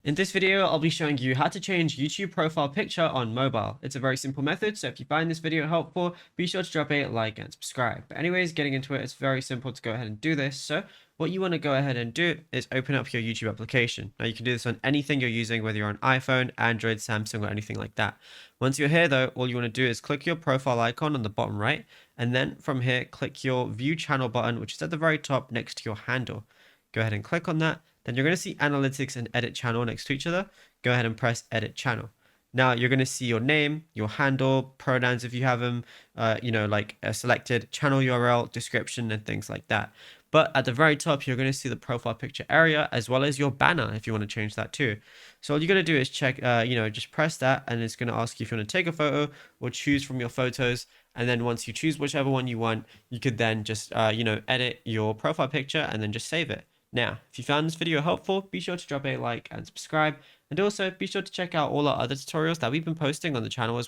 In this video, I'll be showing you how to change YouTube profile picture on mobile. It's a very simple method, so if you find this video helpful, be sure to drop a like and subscribe. But anyways, getting into it, it's very simple to go ahead and do this. So what you want to go ahead and do is open up your YouTube application. Now you can do this on anything you're using, whether you're on iPhone, Android, Samsung, or anything like that. Once you're here though, all you want to do is click your profile icon on the bottom right, and then from here, click your view channel button, which is at the very top next to your handle. Go ahead and click on that. Then you're going to see analytics and edit channel next to each other. Go ahead and press edit channel. Now you're going to see your name, your handle, pronouns if you have them, like a selected, channel URL, description, and things like that. But at the very top, you're going to see the profile picture area as well as your banner if you want to change that too. So all you're going to do is check, just press that, and it's going to ask you if you want to take a photo or choose from your photos. And then once you choose whichever one you want, you could then just, edit your profile picture and then just save it. Now, if you found this video helpful, be sure to drop a like and subscribe, and also be sure to check out all our other tutorials that we've been posting on the channel as well.